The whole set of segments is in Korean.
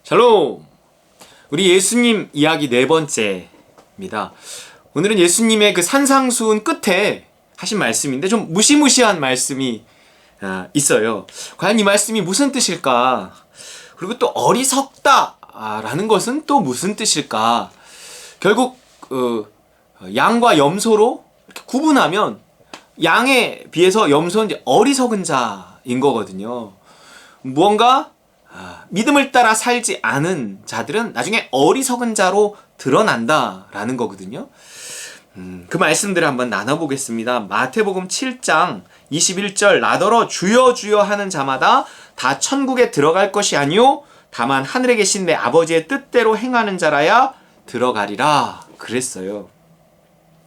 샬롬! 우리 예수님 이야기 네 번째입니다. 오늘은 예수님의 그 산상수훈 끝에 하신 말씀인데 좀 무시무시한 말씀이 있어요. 과연 이 말씀이 무슨 뜻일까? 그리고 또 어리석다 라는 것은 또 무슨 뜻일까? 결국 양과 염소로 이렇게 구분하면 양에 비해서 염소는 이제 어리석은 자인 거거든요. 무언가 믿음을 따라 살지 않은 자들은 나중에 어리석은 자로 드러난다라는 거거든요. 그 말씀들을 한번 나눠보겠습니다. 마태복음 7장 21절 나더러 주여 주여 하는 자마다 다 천국에 들어갈 것이 아니요 다만 하늘에 계신 내 아버지의 뜻대로 행하는 자라야 들어가리라 그랬어요.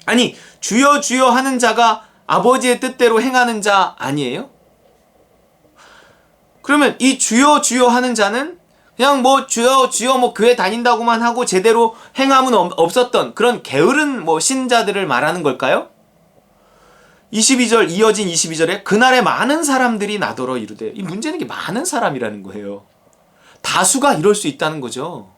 아니 주여 주여 하는 자가 아버지의 뜻대로 행하는 자 아니에요? 그러면 이 주여 주여 하는 자는 그냥 뭐 주여 주여 뭐 교회 다닌다고만 하고 제대로 행함은 없었던 그런 게으른 신자들을 말하는 걸까요? 22절 이어진 22절에 그날에 많은 사람들이 나더러 이르되, 이 문제는 게 많은 사람이라는 거예요. 다수가 이럴 수 있다는 거죠.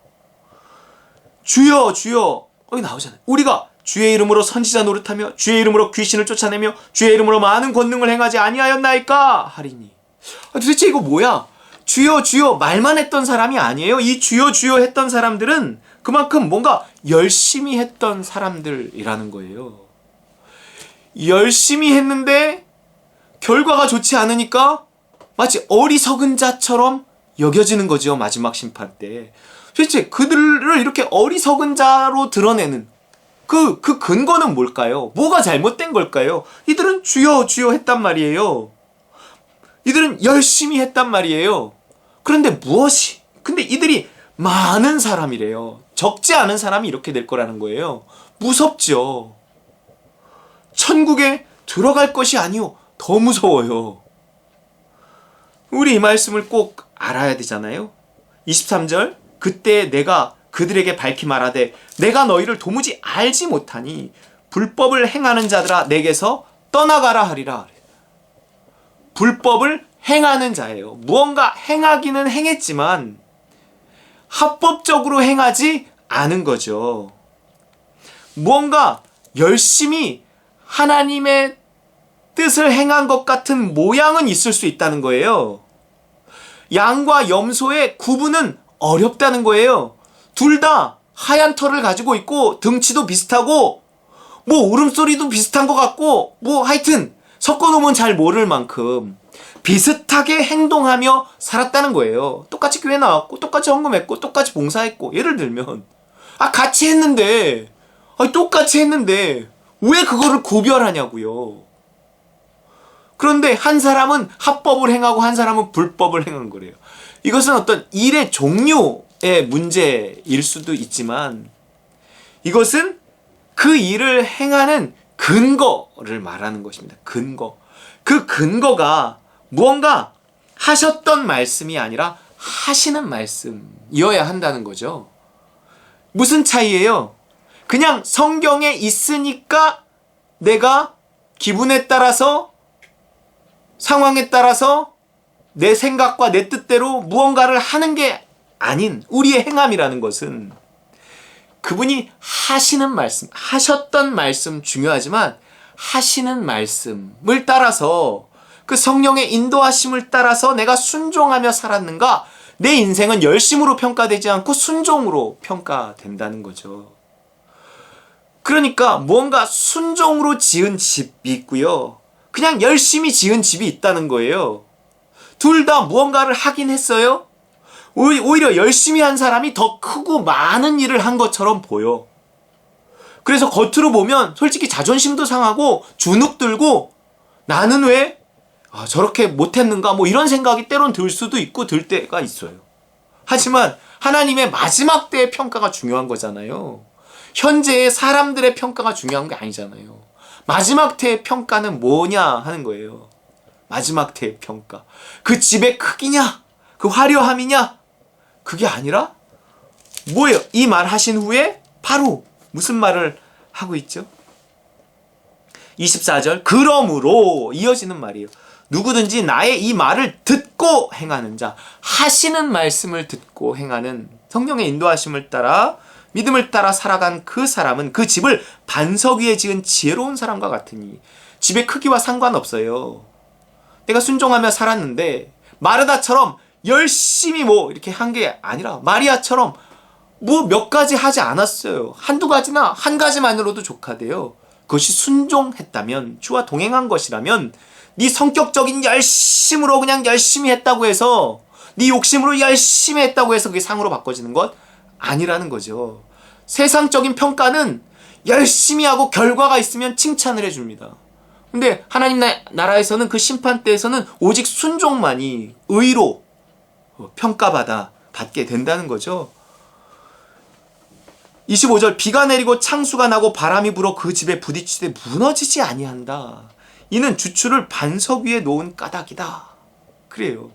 주여 주여 여기 나오잖아요. 우리가 주의 이름으로 선지자 노릇하며 주의 이름으로 귀신을 쫓아내며 주의 이름으로 많은 권능을 행하지 아니하였나이까 하리니. 도대체 이거 뭐야? 주여 주여 말만 했던 사람이 아니에요. 이 주여 주여 했던 사람들은 그만큼 뭔가 열심히 했던 사람들이라는 거예요. 열심히 했는데 결과가 좋지 않으니까 마치 어리석은 자처럼 여겨지는 거죠. 마지막 심판 때. 도대체 그들을 이렇게 어리석은 자로 드러내는 그 근거는 뭘까요? 뭐가 잘못된 걸까요? 이들은 주여 주여 했단 말이에요. 이들은 열심히 했단 말이에요. 그런데 무엇이? 근데 이들이 많은 사람이래요. 적지 않은 사람이 이렇게 될 거라는 거예요. 무섭죠. 천국에 들어갈 것이 아니오. 더 무서워요. 우리 이 말씀을 꼭 알아야 되잖아요. 23절 그때 내가 그들에게 밝히 말하되 내가 너희를 도무지 알지 못하니 불법을 행하는 자들아 내게서 떠나가라 하리라. 불법을 행하는 자예요. 무언가 행하기는 행했지만 합법적으로 행하지 않은 거죠. 무언가 열심히 하나님의 뜻을 행한 것 같은 모양은 있을 수 있다는 거예요. 양과 염소의 구분은 어렵다는 거예요. 둘 다 하얀 털을 가지고 있고 등치도 비슷하고 울음소리도 비슷한 것 같고 하여튼 섞어놓으면 잘 모를 만큼 비슷하게 행동하며 살았다는 거예요. 똑같이 교회 나왔고 똑같이 헌금했고 똑같이 봉사했고, 예를 들면 같이 했는데 똑같이 했는데 왜 그거를 구별하냐고요. 그런데 한 사람은 합법을 행하고 한 사람은 불법을 행한 거래요. 이것은 어떤 일의 종류의 문제일 수도 있지만 이것은 그 일을 행하는 근거를 말하는 것입니다. 근거. 그 근거가 무언가 하셨던 말씀이 아니라 하시는 말씀이어야 한다는 거죠. 무슨 차이예요? 그냥 성경에 있으니까 내가 기분에 따라서 상황에 따라서 내 생각과 내 뜻대로 무언가를 하는 게 아닌 우리의 행함이라는 것은 그분이 하시는 말씀, 하셨던 말씀 중요하지만 하시는 말씀을 따라서 그 성령의 인도하심을 따라서 내가 순종하며 살았는가, 내 인생은 열심으로 평가되지 않고 순종으로 평가된다는 거죠. 그러니까 무언가 순종으로 지은 집이 있고요. 그냥 열심히 지은 집이 있다는 거예요. 둘 다 무언가를 하긴 했어요. 오히려 열심히 한 사람이 더 크고 많은 일을 한 것처럼 보여. 그래서 겉으로 보면 솔직히 자존심도 상하고 주눅 들고 나는 왜 저렇게 못했는가 이런 생각이 때론 들 수도 있고 들 때가 있어요. 하지만 하나님의 마지막 때의 평가가 중요한 거잖아요. 현재의 사람들의 평가가 중요한 게 아니잖아요. 마지막 때의 평가는 뭐냐 하는 거예요. 마지막 때의 평가. 그 집의 크기냐? 그 화려함이냐? 그게 아니라 뭐예요? 이 말 하신 후에 바로 무슨 말을 하고 있죠? 24절 그러므로 이어지는 말이에요. 누구든지 나의 이 말을 듣고 행하는 자, 하시는 말씀을 듣고 행하는 성령의 인도하심을 따라 믿음을 따라 살아간 그 사람은 그 집을 반석 위에 지은 지혜로운 사람과 같으니 집의 크기와 상관없어요. 내가 순종하며 살았는데 마르다처럼 열심히 뭐 이렇게 한 게 아니라 마리아처럼 뭐 몇 가지 하지 않았어요. 한두 가지나 한 가지만으로도 족하대요. 그것이 순종했다면, 주와 동행한 것이라면 네 성격적인 열심으로 그냥 열심히 했다고 해서, 네 욕심으로 열심히 했다고 해서 그게 상으로 바꿔지는 것 아니라는 거죠. 세상적인 평가는 열심히 하고 결과가 있으면 칭찬을 해줍니다. 근데 하나님 나라에서는 그 심판대에서는 오직 순종만이 의로 받게 된다는 거죠. 25절 비가 내리고 창수가 나고 바람이 불어 그 집에 부딪히되 무너지지 아니한다. 이는 주추를 반석 위에 놓은 까닭이다. 그래요.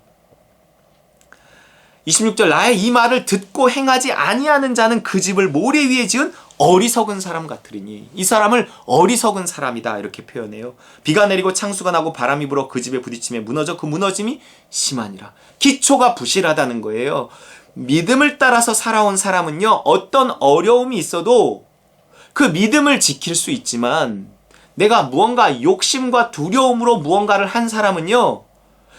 26절 나의 이 말을 듣고 행하지 아니하는 자는 그 집을 모래 위에 지은 어리석은 사람 같으리니, 이 사람을 어리석은 사람이다 이렇게 표현해요. 비가 내리고 창수가 나고 바람이 불어 그 집에 부딪히며 무너져 그 무너짐이 심하니라. 기초가 부실하다는 거예요. 믿음을 따라서 살아온 사람은요, 어떤 어려움이 있어도 그 믿음을 지킬 수 있지만, 내가 무언가 욕심과 두려움으로 무언가를 한 사람은요,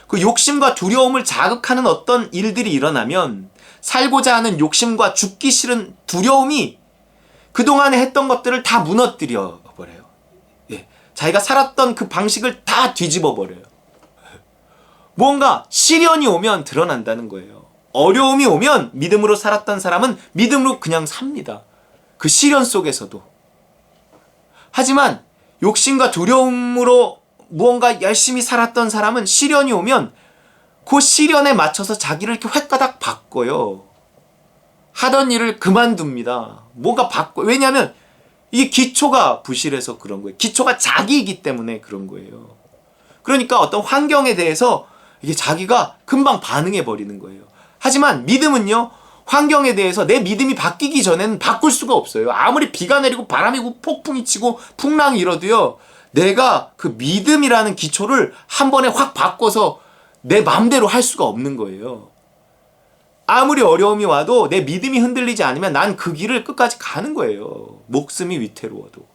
그 욕심과 두려움을 자극하는 어떤 일들이 일어나면 살고자 하는 욕심과 죽기 싫은 두려움이 그동안에 했던 것들을 다 무너뜨려 버려요. 예, 자기가 살았던 그 방식을 다 뒤집어 버려요. 뭔가 시련이 오면 드러난다는 거예요. 어려움이 오면 믿음으로 살았던 사람은 믿음으로 그냥 삽니다. 그 시련 속에서도. 하지만 욕심과 두려움으로 무언가 열심히 살았던 사람은 시련이 오면 그 시련에 맞춰서 자기를 이렇게 획가닥 바꿔요. 하던 일을 그만둡니다. 뭔가 바꿔. 왜냐하면 이게 기초가 부실해서 그런 거예요. 기초가 자기이기 때문에 그런 거예요. 그러니까 어떤 환경에 대해서 이게 자기가 금방 반응해 버리는 거예요. 하지만 믿음은요, 환경에 대해서 내 믿음이 바뀌기 전에는 바꿀 수가 없어요. 아무리 비가 내리고 바람이 불고 폭풍이 치고 풍랑이 일어도요, 내가 그 믿음이라는 기초를 한 번에 확 바꿔서 내 마음대로 할 수가 없는 거예요. 아무리 어려움이 와도 내 믿음이 흔들리지 않으면 난 그 길을 끝까지 가는 거예요. 목숨이 위태로워도.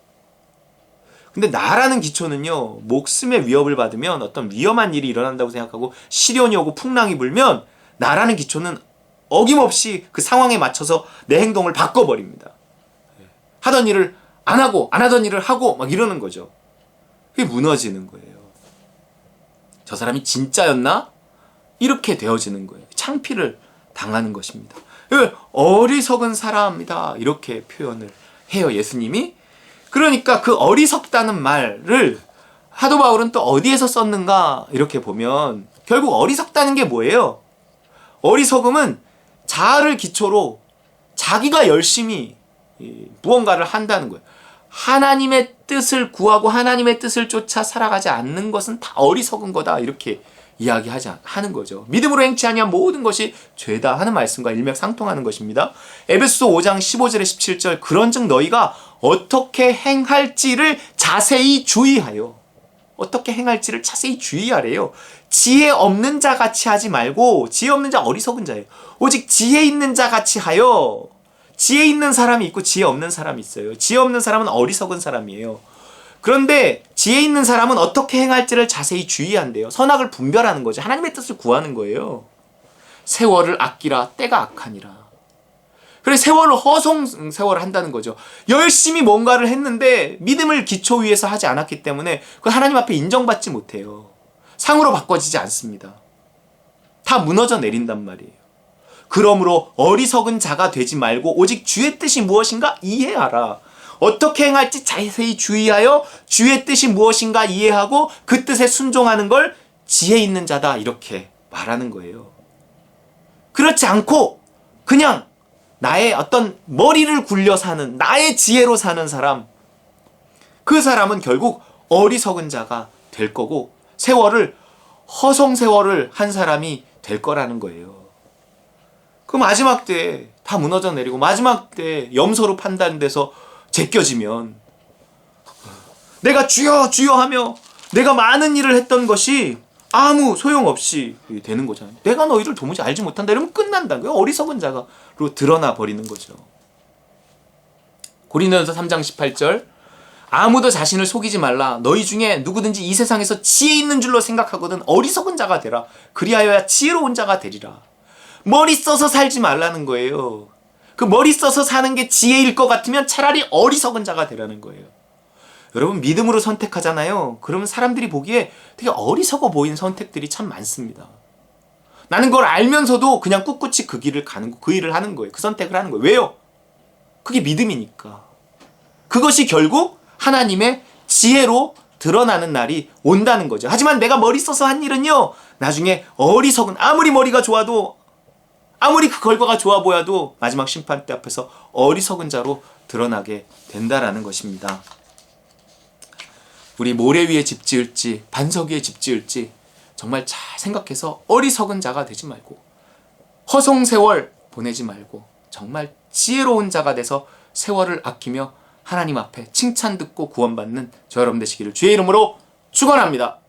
근데 나라는 기초는요, 목숨의 위협을 받으면 어떤 위험한 일이 일어난다고 생각하고 시련이 오고 풍랑이 불면 나라는 기초는 어김없이 그 상황에 맞춰서 내 행동을 바꿔버립니다. 하던 일을 안 하고 안 하던 일을 하고 막 이러는 거죠. 그게 무너지는 거예요. 저 사람이 진짜였나? 이렇게 되어지는 거예요. 창피를 당하는 것입니다. 어리석은 사람이다 이렇게 표현을 해요, 예수님이. 그러니까 그 어리석다는 말을 사도 바울은 또 어디에서 썼는가 이렇게 보면 결국 어리석다는 게 뭐예요? 어리석음은 자아를 기초로 자기가 열심히 무언가를 한다는 거예요. 하나님의 뜻을 구하고 하나님의 뜻을 쫓아 살아가지 않는 것은 다 어리석은 거다 이렇게 하는 거죠. 믿음으로 행치 아니한 모든 것이 죄다 하는 말씀과 일맥상통하는 것입니다. 에베소서 5장 15절에 17절 그런즉 너희가 어떻게 행할지를 자세히 주의하여. 어떻게 행할지를 자세히 주의하래요. 지혜 없는 자 같이 하지 말고, 지혜 없는 자 어리석은 자예요. 오직 지혜 있는 자 같이 하여. 지혜 있는 사람이 있고 지혜 없는 사람이 있어요. 지혜 없는 사람은 어리석은 사람이에요. 그런데 지혜 있는 사람은 어떻게 행할지를 자세히 주의한대요. 선악을 분별하는 거죠. 하나님의 뜻을 구하는 거예요. 세월을 아끼라 때가 악하니라. 그래 세월을 세월을 한다는 거죠. 열심히 뭔가를 했는데 믿음을 기초 위에서 하지 않았기 때문에 그 하나님 앞에 인정받지 못해요. 상으로 바꿔지지 않습니다. 다 무너져 내린단 말이에요. 그러므로 어리석은 자가 되지 말고 오직 주의 뜻이 무엇인가 이해하라. 어떻게 행할지 자세히 주의하여 주의 뜻이 무엇인가 이해하고 그 뜻에 순종하는 걸 지혜 있는 자다 이렇게 말하는 거예요. 그렇지 않고 그냥 나의 어떤 머리를 굴려 사는, 나의 지혜로 사는 사람, 그 사람은 결국 어리석은 자가 될 거고 허송세월을 한 사람이 될 거라는 거예요. 그 마지막 때에 다 무너져 내리고 마지막 때에 염소로 판단돼서 제껴지면 내가 주여 주여 하며 내가 많은 일을 했던 것이 아무 소용없이 되는 거잖아요. 내가 너희를 도무지 알지 못한다 이러면 끝난다는 거예요. 어리석은 자가로 드러나 버리는 거죠. 고린도전서 3장 18절 아무도 자신을 속이지 말라. 너희 중에 누구든지 이 세상에서 지혜 있는 줄로 생각하거든 어리석은 자가 되라. 그리하여야 지혜로운 자가 되리라. 머리 써서 살지 말라는 거예요. 그 머리 써서 사는 게 지혜일 것 같으면 차라리 어리석은 자가 되라는 거예요. 여러분 믿음으로 선택하잖아요. 그러면 사람들이 보기에 되게 어리석어 보이는 선택들이 참 많습니다. 나는 그걸 알면서도 그냥 꿋꿋이 그 길을 가는 거, 그 일을 하는 거예요. 그 선택을 하는 거예요. 왜요? 그게 믿음이니까. 그것이 결국 하나님의 지혜로 드러나는 날이 온다는 거죠. 하지만 내가 머리 써서 한 일은요, 나중에 어리석은, 아무리 머리가 좋아도, 아무리 그 결과가 좋아 보여도 마지막 심판대 앞에서 어리석은 자로 드러나게 된다라는 것입니다. 우리 모래 위에 집 지을지 반석 위에 집 지을지 정말 잘 생각해서 어리석은 자가 되지 말고 허송세월 보내지 말고 정말 지혜로운 자가 돼서 세월을 아끼며 하나님 앞에 칭찬 듣고 구원받는 저 여러분 되시기를 주의 이름으로 축원합니다.